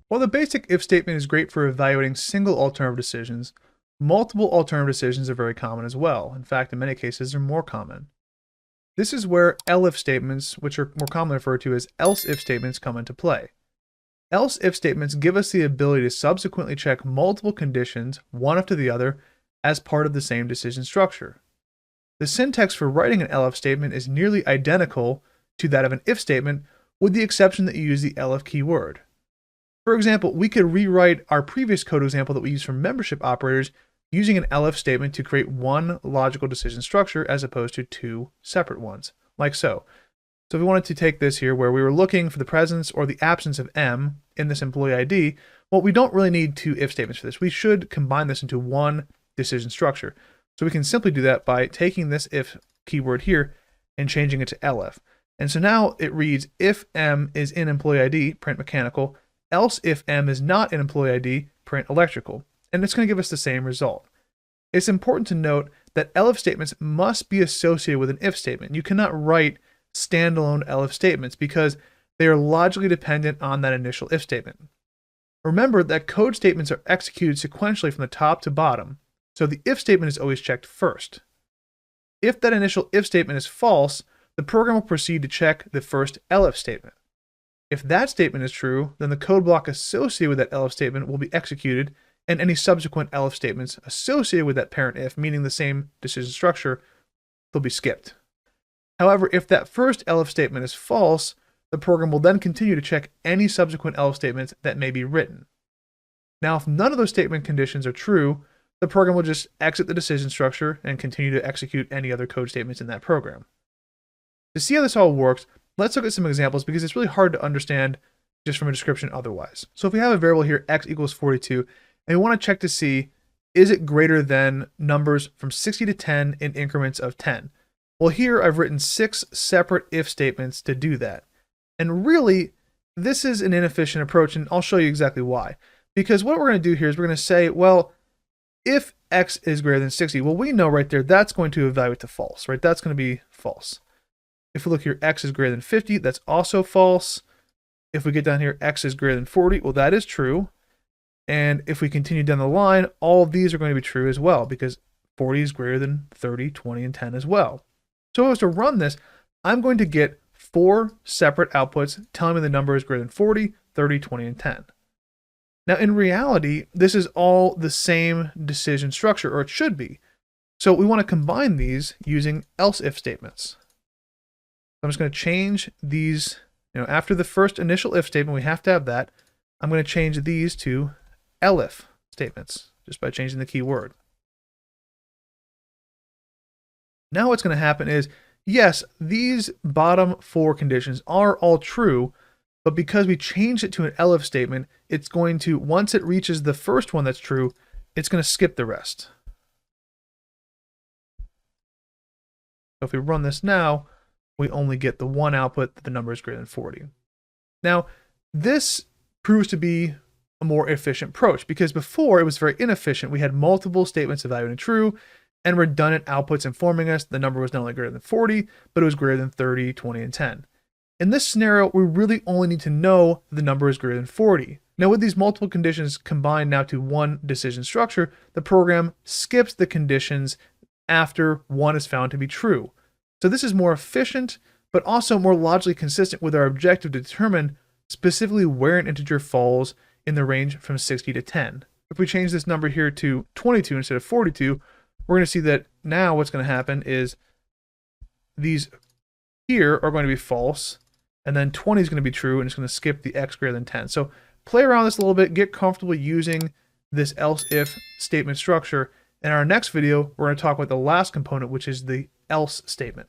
While the basic if statement is great for evaluating single alternative decisions, multiple alternative decisions are very common as well. In fact, in many cases, they're more common. This is where elif statements, which are more commonly referred to as else if statements, come into play. Else if statements give us the ability to subsequently check multiple conditions, one after the other, as part of the same decision structure. The syntax for writing an elif statement is nearly identical to that of an if statement, with the exception that you use the elif keyword. For example, we could rewrite our previous code example that we used for membership operators using an elif statement to create one logical decision structure as opposed to two separate ones, like so. So if we wanted to take this here where we were looking for the presence or the absence of M in this employee ID, well, we don't really need two if statements for this. We should combine this into one decision structure. So we can simply do that by taking this if keyword here and changing it to elif. And so now it reads, if M is in employee ID, print mechanical, else if M is not in employee ID, print electrical. And it's going to give us the same result. It's important to note that elif statements must be associated with an if statement. You cannot write standalone elif statements because they are logically dependent on that initial if statement. Remember that code statements are executed sequentially from the top to bottom, so the if statement is always checked first. If that initial if statement is false, the program will proceed to check the first elif statement. If that statement is true, then the code block associated with that elif statement will be executed, and any subsequent elif statements associated with that parent if, meaning the same decision structure, they'll be skipped. However, if that first elif statement is false, the program will then continue to check any subsequent elif statements that may be written. Now, if none of those statement conditions are true, the program will just exit the decision structure and continue to execute any other code statements in that program. To see how this all works, let's look at some examples because it's really hard to understand just from a description otherwise. So if we have a variable here, x equals 42, and we want to check to see, is it greater than numbers from 60 to 10 in increments of 10? Well, here I've written 6 separate if statements to do that. And really, this is an inefficient approach, and I'll show you exactly why. Because what we're going to do here is we're going to say, well, if x is greater than 60, well, we know right there that's going to evaluate to false, right? That's going to be false. If we look here, x is greater than 50, that's also false. If we get down here, x is greater than 40, well, that is true. And if we continue down the line, all of these are going to be true as well, because 40 is greater than 30, 20, and 10 as well. So if I was to run this, I'm going to get 4 separate outputs telling me the number is greater than 40, 30, 20, and 10. Now, in reality, this is all the same decision structure, or it should be. So we want to combine these using else if statements. I'm just going to change these, after the first initial if statement, we have to have that. I'm going to change these to elif statements, just by changing the keyword. Now what's going to happen is, yes, these bottom 4 conditions are all true, but because we changed it to an elif statement, it's going to, once it reaches the first one that's true, it's going to skip the rest. So if we run this now, we only get the one output that the number is greater than 40. Now, this proves to be a more efficient approach because before it was very inefficient. We had multiple statements evaluating true and redundant outputs informing us the number was not only greater than 40, but it was greater than 30, 20, and 10. In this scenario, we really only need to know the number is greater than 40. Now, with these multiple conditions combined now to one decision structure, the program skips the conditions after one is found to be true. So this is more efficient, but also more logically consistent with our objective to determine specifically where an integer falls in the range from 60 to 10. If we change this number here to 22 instead of 42, we're going to see that now what's going to happen is these here are going to be false, and then 20 is going to be true, and it's going to skip the x greater than 10. So play around with this a little bit, get comfortable using this else if statement structure. In our next video, we're going to talk about the last component, which is the else statement.